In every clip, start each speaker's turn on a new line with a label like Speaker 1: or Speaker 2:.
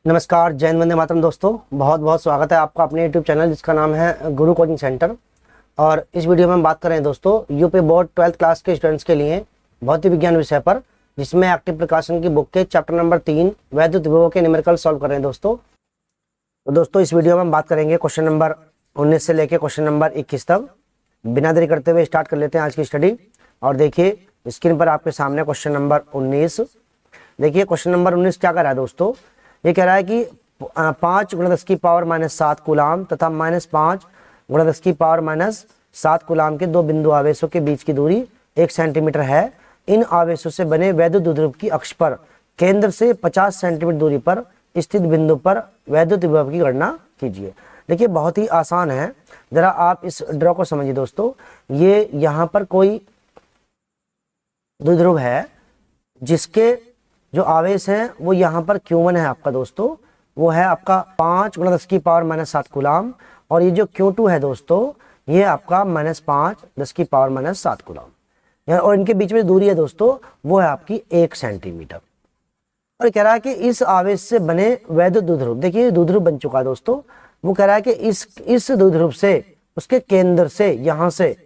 Speaker 1: नमस्कार, जय हिंद, वंदे मातरम। दोस्तों बहुत बहुत स्वागत है आपका अपने YouTube चैनल जिसका नाम है गुरु कोचिंग सेंटर। और इस वीडियो में हम बात कर रहे हैं दोस्तों यूपी बोर्ड 12th क्लास के स्टूडेंट्स के लिए भौतिक विज्ञान विषय पर, जिसमें एक्टिव प्रकाशन की बुक के चैप्टर नंबर 3 वैद्युत विभवों के न्यूमेरिकल सॉल्व कर रहे हैं दोस्तों। तो दोस्तों इस वीडियो में हम बात करेंगे क्वेश्चन नंबर 19 से लेकर क्वेश्चन नंबर 21 तक। बिना देरी करते हुए स्टार्ट कर लेते हैं आज की स्टडी। और देखिए स्क्रीन पर आपके सामने क्वेश्चन नंबर 19। देखिए क्वेश्चन नंबर 19 क्या कर रहा है दोस्तों, ये कह रहा है कि 5 × 10⁻⁷ कूलाम तथा -5 × 10⁻⁷ कूलाम के दो बिंदु आवेशों के बीच की दूरी 1 सेंटीमीटर है। इन आवेशों से बने वैद्युत द्विध्रुव की अक्ष पर केंद्र से 50 सेंटीमीटर दूरी पर स्थित बिंदु पर वैद्युत विभव की गणना कीजिए। देखिए बहुत ही आसान है, जरा आप इस ड्रॉ को समझिए दोस्तों। ये यहाँ पर कोई द्विध्रुव है जिसके जो आवेश हैं वो यहाँ पर Q1 है आपका दोस्तों, वो है आपका 5 × 10⁻⁷ कूलाम। और ये जो Q2 है दोस्तों, ये आपका -5 × 10⁻⁷ कूलाम। और इनके बीच में दूरी है दोस्तों वो है आपकी 1 सेंटीमीटर। और कह रहा है कि इस आवेश से बने वैद्युत द्विध्रुव, देखिए द्विध्रुव बन चुका है दोस्तों। वो कह रहा है कि इस द्विध्रुव से उसके केंद्र से यहाँ से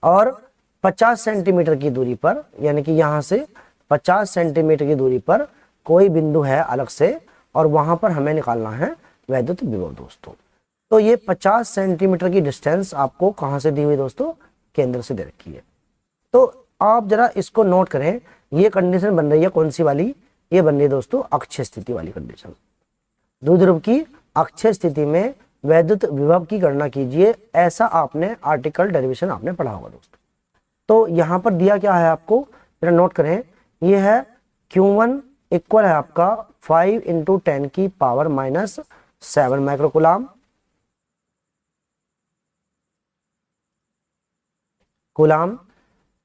Speaker 1: और 50 सेंटीमीटर की दूरी पर, यानी कि यहाँ से 50 सेंटीमीटर की दूरी पर कोई बिंदु है अलग से, और वहां पर हमें निकालना है वैद्युत विभव दोस्तों। तो ये 50 सेंटीमीटर की डिस्टेंस आपको कहां से दी हुई दोस्तों, केंद्र से दे रखी है। तो आप जरा इसको नोट करें, ये कंडीशन बन रही है कौन सी वाली, ये बन रही है दोस्तों अक्षीय स्थिति वाली कंडीशन। द्विध्रुव की अक्षीय स्थिति में वैद्युत विभव की गणना कीजिए, ऐसा आपने आर्टिकल डेरिवेशन आपने पढ़ा होगा दोस्तों। तो यहाँ पर दिया क्या है आपको, जरा नोट करें। ये है Q1 इक्वल है आपका 5 × 10⁻⁷ माइक्रोकूलाम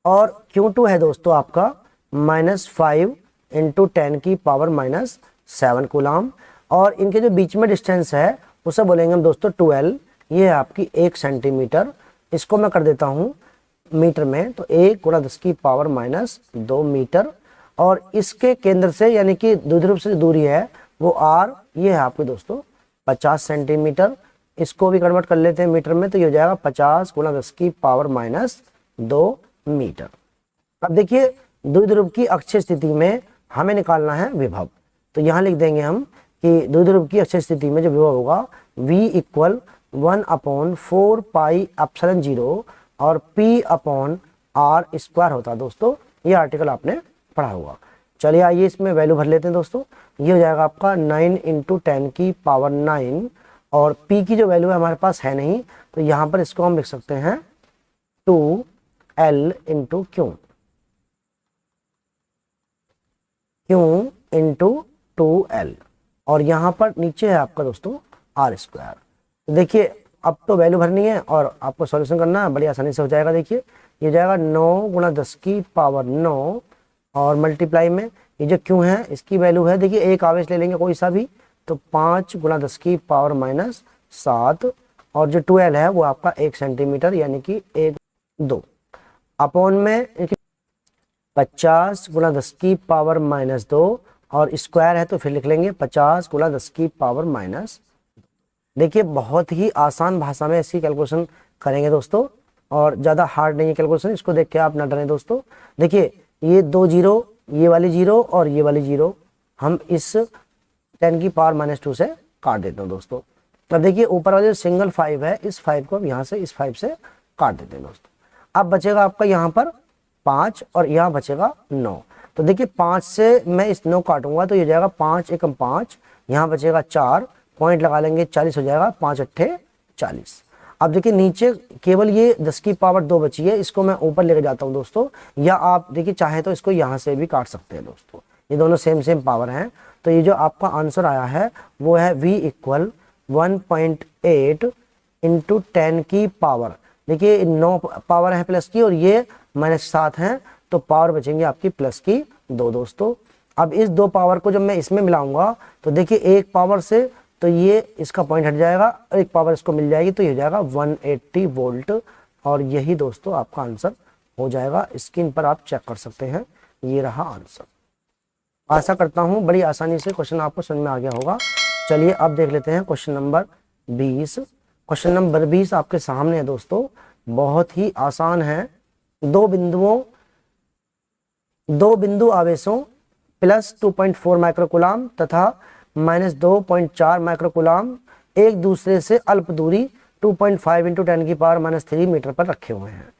Speaker 1: और Q2 है दोस्तों आपका -5 × 10⁻⁷ कूलाम। और इनके जो बीच में डिस्टेंस है उसे बोलेंगे हम दोस्तों 12। ये है आपकी 1 सेंटीमीटर। इसको मैं कर देता हूं मीटर में, तो 1 × 10⁻² मीटर। और इसके केंद्र से यानी कि द्विध्रुव से दूरी है वो r, ये है आपके दोस्तों 50 सेंटीमीटर। इसको भी कन्वर्ट कर लेते हैं मीटर में, तो ये हो जाएगा 50 × 10⁻² मीटर। अब देखिए द्विध्रुव की अक्षीय स्थिति में हमें निकालना है विभव। तो यहाँ लिख देंगे हम कि द्विध्रुव की अक्षीय स्थिति में जो विभव होगा V = 1/4πε0 और P/r² होता है दोस्तों। ये आर्टिकल आपने पढ़ा हुआ। चलिए आइए इसमें वैल्यू भर लेते हैं दोस्तों। ये हो जाएगा आपका 9 × 10⁹ और P की जो वैल्यू है हमारे पास है नहीं, तो यहाँ पर इसको हम लिख सकते हैं 2L × Q × 2L। और यहाँ पर नीचे है आपका दोस्तों r²। तो देखिए अब तो वैल्यू भरनी है और आपको सॉल्यूशन करना है, बड़ी आसानी से हो जाएगा। देखिए ये जाएगा 9 × 10⁹ और मल्टीप्लाई में ये जो Q है इसकी वैल्यू है, देखिए एक आवेश ले लेंगे कोई सा भी, तो 5 × 10⁻⁷ और जो 2L है वो आपका 1 सेंटीमीटर यानी कि 1/2 अपॉन में 50 × 10⁻² और स्क्वायर है तो फिर लिख लेंगे 50 × 10⁻²। देखिए बहुत ही आसान भाषा में इसकी कैलकुलेशन करेंगे दोस्तों, और ज़्यादा हार्ड नहीं है कैलकुलेशन। इसको देख के आप ना डरें दोस्तों। देखिए ये 2 0, ये वाली 0 और ये वाली 0 हम इस 10⁻² से काट देते हैं दोस्तों। अब देखिए ऊपर वाले जो सिंगल 5 है, इस 5 को हम यहाँ से इस 5 से काट देते हैं दोस्तों। अब बचेगा आपका यहाँ पर 5 और यहाँ बचेगा 9। तो देखिए 5 से मैं इस 9 काटूंगा तो ये जाएगा 5 × 5, यहाँ बचेगा 4, पॉइंट लगा लेंगे 40 हो जाएगा, 5 × 8 = 40। अब देखिए नीचे केवल ये 10⁻² बची है, इसको मैं ऊपर लेके जाता हूँ दोस्तों, या आप देखिए चाहे तो इसको यहाँ से भी काट सकते हैं दोस्तों। ये दोनों सेम पावर हैं। तो ये जो आपका आंसर आया है वो है V = 1.8 × 10 की पावर। देखिए 9 पावर है प्लस की और ये -7 है, तो पावर बचेंगे आपकी प्लस की 2 दोस्तों। अब इस 2 पावर को जब मैं इसमें मिलाऊंगा तो देखिए एक पावर से तो ये इसका पॉइंट हट जाएगा, एक पावर इसको मिल जाएगी तो ये हो जाएगा 180 वोल्ट। और यही दोस्तों आपका आंसर हो जाएगा। स्क्रीन पर आप चेक कर सकते हैं, ये रहा आंसर। आशा करता हूं बड़ी आसानी से क्वेश्चन आपको समझ में आ गया होगा। चलिए अब देख लेते हैं क्वेश्चन नंबर 20। क्वेश्चन नंबर 20 आपके सामने है दोस्तों, बहुत ही आसान है। दो बिंदु आवेशों प्लस 2.4 माइक्रोकूलाम तथा माइनस 2.4 माइक्रोकूलाम एक दूसरे से अल्प दूरी 2.5 इंटू 10⁻³ मीटर पर रखे हुए हैं।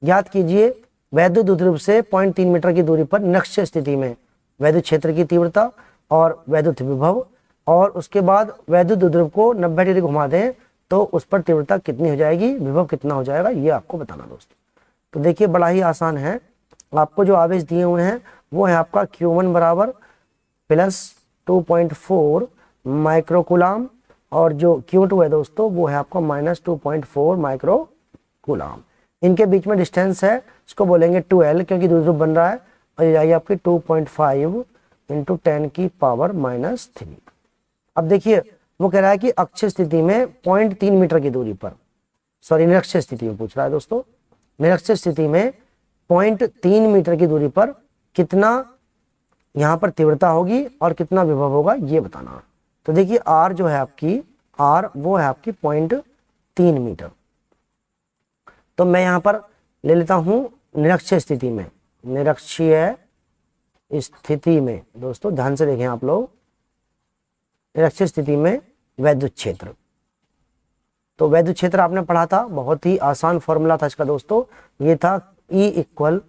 Speaker 1: ज्ञात कीजिए वैद्युत द्विध्रुव से 0.3 मीटर की दूरी पर निरक्ष स्थिति में वैद्युत क्षेत्र की तीव्रता और वैद्युत विभव, और उसके बाद वैद्युत द्विध्रुव को 90 डिग्री घुमा दें तो उस पर तीव्रता कितनी हो जाएगी, विभव कितना हो जाएगा, ये आपको बताना दोस्तों। तो देखिए बड़ा ही आसान है। आपको जो आवेश दिए हुए हैं वो है आपका Q1 बराबर प्लस 2.4 माइक्रोकूलाम और जो Q2 है दोस्तों वो है आपका माइनस 2.4 माइक्रोकूलाम। इनके बीच में डिस्टेंस है, इसको बोलेंगे 2L क्योंकि द्विध्रुव बन रहा है, और ये जाएगी आपकी 2.5 इंटू 10⁻³ अब देखिए वो कह रहा है कि अक्ष स्थिति में 0.3 मीटर की दूरी पर, सॉरी निरक्ष स्थिति में पूछ रहा है दोस्तों, निरक्ष स्थिति में 0.3 मीटर की दूरी पर कितना यहाँ पर तीव्रता होगी और कितना विभव होगा ये बताना। तो देखिए R जो है आपकी, R वो है आपकी 0.3 मीटर। तो मैं यहाँ पर ले लेता हूँ निरक्षीय स्थिति में, निरक्षीय स्थिति में दोस्तों ध्यान से देखें आप लोग, निरक्षीय स्थिति में वैद्युत क्षेत्र। तो वैद्युत क्षेत्र आपने पढ़ा था, बहुत ही आसान फॉर्मूला था इसका दोस्तों, ये था E =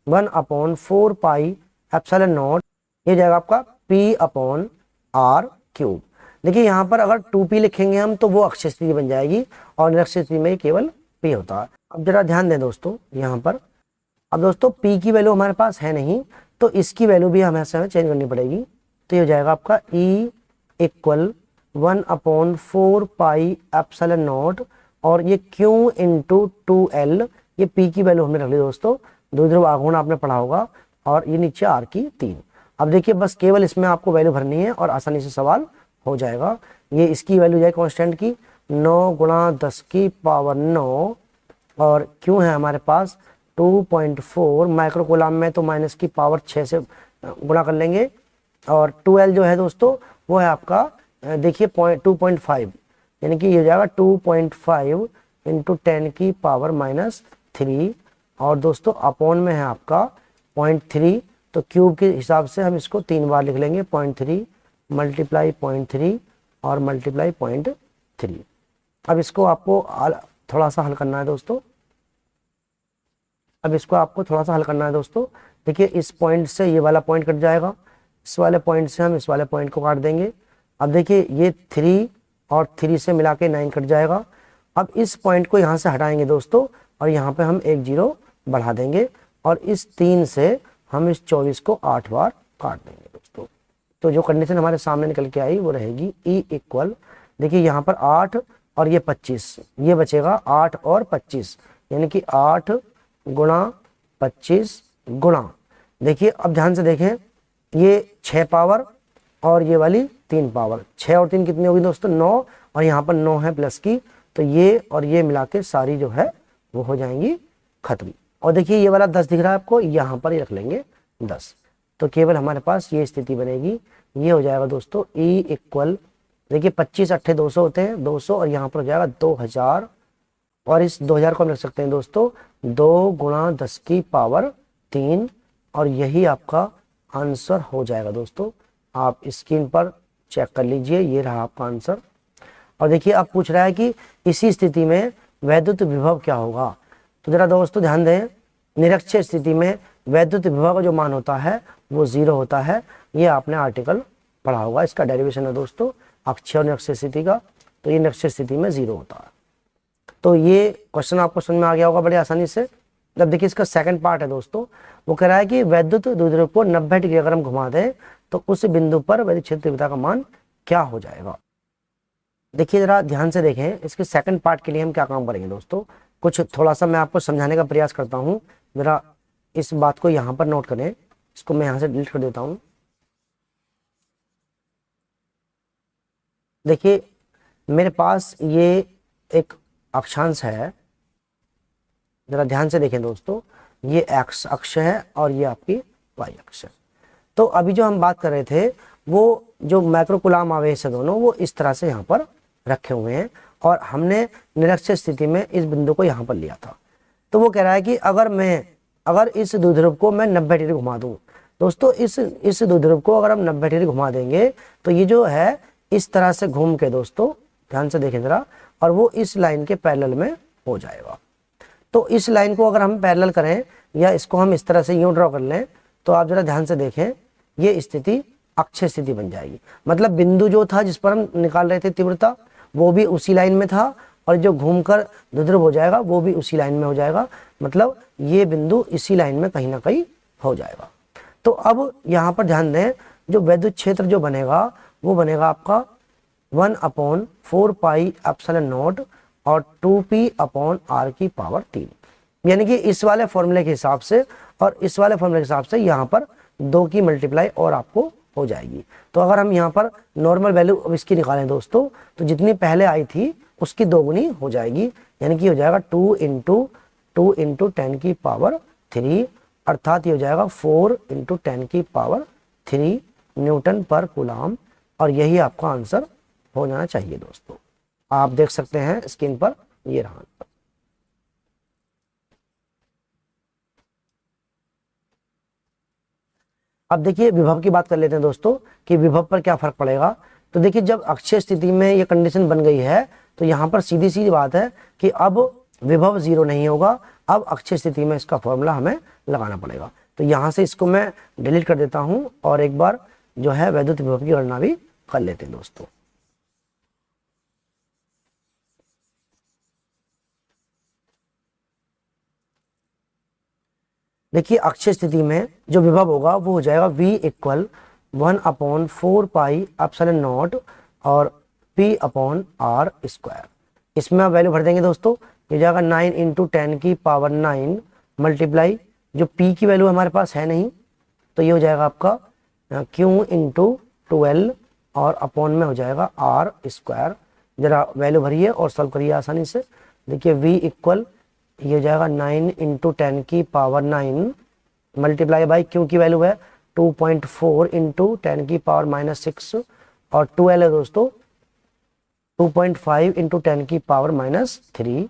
Speaker 1: 1/4 पाई एप्सिलॉन नॉट, ये जाएगा आपका P/R³। देखिए यहाँ पर अगर 2P लिखेंगे हम तो वो अक्षीय स्थिति बन जाएगी और निरक्षीय स्थिति में केवल P होता है। अब जरा ध्यान दें दोस्तों यहाँ पर, अब दोस्तों P की वैल्यू हमारे पास है नहीं तो इसकी वैल्यू भी हमें चेंज करनी पड़ेगी। तो ये हो जाएगा आपका E = 1/4 पाई एप्सिलॉन नॉट और ये Q × 2L, ये P की वैल्यू हमने रख ली दोस्तों, द्विध्रुव आघूर्ण आपने पढ़ा होगा, और ये नीचे R3। अब देखिए बस केवल इसमें आपको वैल्यू भरनी है और आसानी से सवाल हो जाएगा। ये इसकी वैल्यू जाए कांस्टेंट की 9 × 10⁻9 और Q है हमारे पास 2.4 माइक्रोकूलाम में, तो -6 से गुणा कर लेंगे, और 2L जो है दोस्तों वो है आपका देखिए 2.5, यानी कि ये जाएगा 2.5 इंटू 10⁻³ और दोस्तों अपॉन में है आपका 0.3, तो क्यूब के हिसाब से हम इसको 3 बार लिख लेंगे, 0.3 मल्टीप्लाई 0.3 और मल्टीप्लाई 0.3। अब इसको आपको थोड़ा सा हल करना है दोस्तों, देखिए इस पॉइंट से ये वाला पॉइंट कट जाएगा, इस वाले पॉइंट से हम इस वाले पॉइंट को काट देंगे। अब देखिए ये 3 और 3 से मिला के 9 कट जाएगा। अब इस पॉइंट को यहाँ से हटाएंगे दोस्तों और यहाँ पे हम 1 0 बढ़ा देंगे और इस 3 से हम इस 24 को 8 बार काट देंगे दोस्तों। तो जो कंडीशन हमारे सामने निकल के आई वो रहेगी E = देखिए यहाँ पर 8 और ये 25, ये बचेगा 8 और 25, यानी कि 8 × 25 गुणा, देखिए अब ध्यान से देखें, ये 6 पावर और ये वाली 3 पावर, 6 और 3 कितनी होगी दोस्तों 9, और यहाँ पर 9 है प्लस की, तो ये और ये मिला के सारी जो है वो हो जाएंगी खत्म। और देखिए ये वाला 10 दिख रहा है आपको, यहाँ पर ही रख लेंगे 10, तो केवल हमारे पास ये स्थिति बनेगी। ये हो जाएगा दोस्तों E = देखिए 25 8 200 होते हैं, 200 और यहाँ पर हो जाएगा 2000, और इस 2000 को हम रख सकते हैं दोस्तों 2 × 10⁻³ और यही आपका आंसर हो जाएगा दोस्तों। आप स्क्रीन पर चेक कर लीजिए, ये रहा आपका आंसर। और देखिए अब पूछ रहा है कि इसी स्थिति में वैद्युत विभव क्या होगा। तो जरा दोस्तों ध्यान दें, निरक्षीय स्थिति में वैद्युत विभव का जो मान होता है वो 0 होता है। ये आपने आर्टिकल पढ़ा होगा, इसका डेरिवेशन है दोस्तों अक्षीय और निरक्षीय स्थिति का, तो ये निरक्षीय स्थिति में 0 होता है। तो ये क्वेश्चन आपको समझ में आ गया होगा बड़े आसानी से। जब देखिए इसका सेकंड पार्ट है दोस्तों, वो कह रहा है कि वैद्युत द्विध्रुव को 90 डिग्री अगर हम घुमा दें तो उस बिंदु पर वैद्युत क्षेत्र तीव्रता का मान क्या हो जाएगा। देखिए जरा ध्यान से देखें, इसके सेकंड पार्ट के लिए हम क्या काम करेंगे दोस्तों, कुछ थोड़ा सा मैं आपको समझाने का प्रयास करता हूँ। जरा इस बात को यहाँ पर नोट करें, इसको मैं यहाँ से डिलीट कर देता हूँ। देखिए मेरे पास ये एक अक्षांश है, जरा ध्यान से देखें दोस्तों, ये एक्स अक्ष है और ये आपकी वाई अक्ष है। तो अभी जो हम बात कर रहे थे वो जो माइक्रो कूलाम आवेश है दोनों, वो इस तरह से यहाँ पर रखे हुए हैं और हमने निरक्षीय स्थिति में इस बिंदु को यहाँ पर लिया था। तो वो कह रहा है कि अगर इस द्विध्रुव को मैं 90 डिग्री घुमा दूं दोस्तों, इस द्विध्रुव को अगर हम 90 डिग्री घुमा देंगे तो ये जो है इस तरह से घूम के दोस्तों, ध्यान से देखें जरा, और वो इस लाइन के पैरेलल में हो जाएगा। तो इस लाइन को अगर हम पैरेलल करें या इसको हम इस तरह से यूं ड्रॉ कर लें तो आप जरा ध्यान से देखें, ये स्थिति अक्षीय स्थिति बन जाएगी। मतलब बिंदु जो था जिस पर हम निकाल रहे थे तीव्रता, वो भी उसी लाइन में था और जो घूमकर द्विध्रुव हो जाएगा वो भी उसी लाइन में हो जाएगा। मतलब ये बिंदु इसी लाइन में कहीं ना कहीं हो जाएगा। तो अब यहाँ पर ध्यान दें, जो वैद्युत क्षेत्र जो बनेगा वो बनेगा आपका 1/4 पाई एप्सिलॉन नॉट और 2p अपॉन r की पावर 3। यानी कि इस वाले फॉर्मूले के हिसाब से और इस वाले फॉर्मूले के हिसाब से यहाँ पर 2 की मल्टीप्लाई और आपको हो जाएगी। तो अगर हम यहाँ पर नॉर्मल वैल्यू अब इसकी निकालें दोस्तों, तो जितनी पहले आई थी उसकी 2 गुनी हो जाएगी। यानी कि हो जाएगा 2 इंटू 10 की पावर 3, अर्थात ये हो जाएगा 4 इंटू 10 की पावर 3 न्यूटन पर कूलाम। और यही आपका आंसर हो जाना चाहिए दोस्तों। आप देख सकते हैं स्क्रीन पर, ये रहा। अब देखिए विभव की बात कर लेते हैं दोस्तों कि विभव पर क्या फर्क पड़ेगा। तो देखिए जब अक्षीय स्थिति में ये कंडीशन बन गई है तो यहाँ पर सीधी सी बात है कि अब विभव 0 नहीं होगा। अब अक्षीय स्थिति में इसका फॉर्मूला हमें लगाना पड़ेगा। तो यहाँ से इसको मैं डिलीट कर देता हूँ और एक बार जो है वैद्युत विभव की गणना भी कर लेते हैं दोस्तों। देखिए अक्षीय स्थिति में जो विभव होगा वो हो जाएगा V equal 1/4 pi epsilon not और P अपॉन R स्क्वायर। इसमें आप वैल्यू भर देंगे दोस्तों, ये जाएगा 9 इंटू 10 की पावर 9 मल्टीप्लाई, जो P की वैल्यू हमारे पास है नहीं तो ये हो जाएगा आपका Q इंटू 12 और अपॉन में हो जाएगा R स्क्वायर। जरा वैल्यू भरिए और सॉल्व करिए आसानी से। देखिए V इक्वल ये हो जाएगा 9 इंटू 10 की पावर 9 मल्टीप्लाई बाई Q की वैल्यू है 2.4 इंटू 10 की पावर -6 और 12 है दोस्तों 2.5 इंटू 10 की पावर -3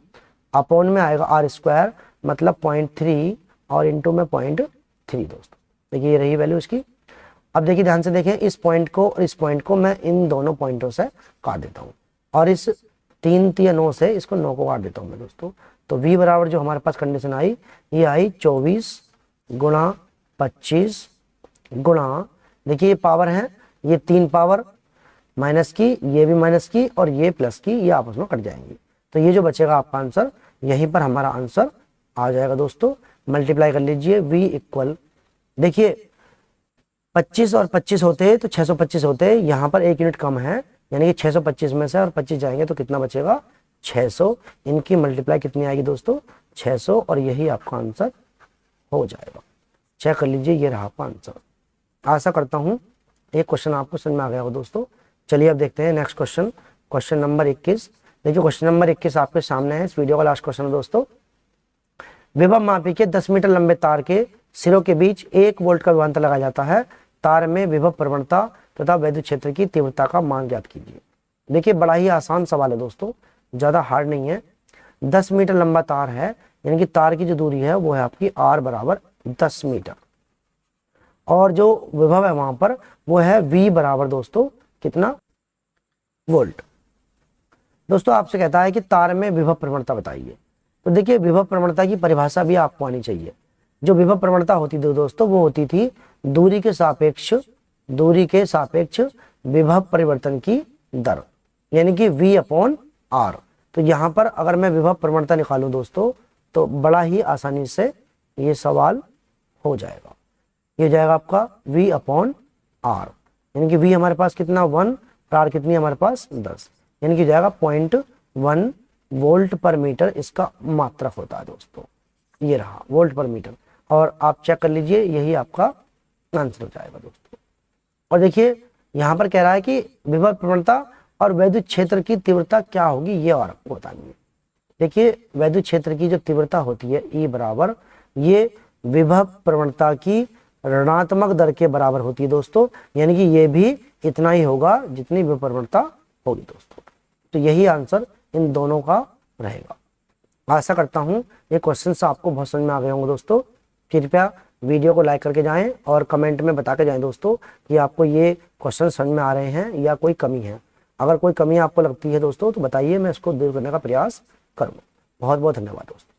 Speaker 1: अपॉन में आएगा R स्क्वायर मतलब 0.3 और इंटू में 0.3 दोस्तों। देखिए ये रही वैल्यू इसकी। अब देखिए ध्यान से देखें, इस पॉइंट को और इस पॉइंट को मैं इन दोनों पॉइंटों से काट देता हूँ और इस 3 या 9 से इसको 9 को काट देता हूँ मैं दोस्तों। तो V बराबर जो हमारे पास कंडीशन आई, ये आई 24 गुणा 25 गुणा, देखिए ये पावर है, ये 3 पावर माइनस की, ये भी माइनस की और ये प्लस की, ये आपस में कट जाएंगी। तो ये जो बचेगा आपका आंसर, यहीं पर हमारा आंसर आ जाएगा दोस्तों। मल्टीप्लाई कर लीजिए V इक्वल, देखिए 25 और 25 होते तो 625 होते, यहाँ पर 1 यूनिट कम है यानी कि 625 में से और 25 जाएंगे तो कितना बचेगा 600। इनकी मल्टीप्लाई कितनी आएगी दोस्तों 600 और यही आपका आंसर हो जाएगा। चेक कर लीजिए, ये रहा आपका आंसर। आशा करता हूँ एक क्वेश्चन आपको समझ में आ गया हो दोस्तों। चलिए अब देखते हैं नेक्स्ट क्वेश्चन, क्वेश्चन नंबर 21। देखिए क्वेश्चन नंबर 21 आपके सामने है, इस वीडियो का लास्ट क्वेश्चन है दोस्तों। विभव मापी के 10 मीटर लंबे तार के सिरों के बीच 1 वोल्ट का विभवांतर लगाया जाता है। तार में विभव प्रवणता तथा वैद्युत क्षेत्र की तीव्रता का मान ज्ञात कीजिए। देखिए बड़ा ही आसान सवाल है दोस्तों, ज़्यादा हार्ड नहीं है। 10 मीटर लंबा तार है यानी कि तार की जो दूरी है वो है आपकी R बराबर 10 मीटर और जो विभव है वहां पर वो है V बराबर दोस्तों कितना वोल्ट। दोस्तों आपसे कहता है कि तार में विभव प्रवणता बताइए। तो देखिए विभव प्रवणता की परिभाषा भी आपको आनी चाहिए। जो विभव प्रवणता होती थी दोस्तों वो होती थी दूरी के सापेक्ष विभव परिवर्तन की दर यानी कि V अपॉन R। तो यहाँ पर अगर मैं विभव प्रवणता निकालूं दोस्तों तो बड़ा ही आसानी से ये सवाल हो जाएगा। ये जाएगा आपका V अपॉन R यानी कि V हमारे पास कितना 1 और R कितनी हमारे पास 10 यानी कि जाएगा 0.1 वोल्ट पर मीटर इसका मात्रक होता है दोस्तों। ये रहा वोल्ट पर मीटर और आप चेक कर लीजिए यही आपका आंसर हो जाएगा दोस्तों। और देखिए यहाँ पर कह रहा है कि विभव प्रवणता और वैद्युत क्षेत्र की तीव्रता क्या होगी ये और आपको बतानी है। देखिए वैद्युत क्षेत्र की जो तीव्रता होती है E बराबर ये विभव प्रवणता की ऋणात्मक दर के बराबर होती है दोस्तों, यानी कि ये भी इतना ही होगा जितनी विप्रवणता होगी दोस्तों। तो यही आंसर इन दोनों का रहेगा। आशा करता हूँ ये क्वेश्चंस आपको बहुत समझ में आ गए होंगे दोस्तों। कृपया वीडियो को लाइक करके जाएं और कमेंट में बता के जाएं दोस्तों कि आपको ये क्वेश्चन समझ में आ रहे हैं या कोई कमी है। अगर कोई कमी आपको लगती है दोस्तों तो बताइए, मैं इसको दूर करने का प्रयास करूँगा। बहुत बहुत धन्यवाद दोस्तों।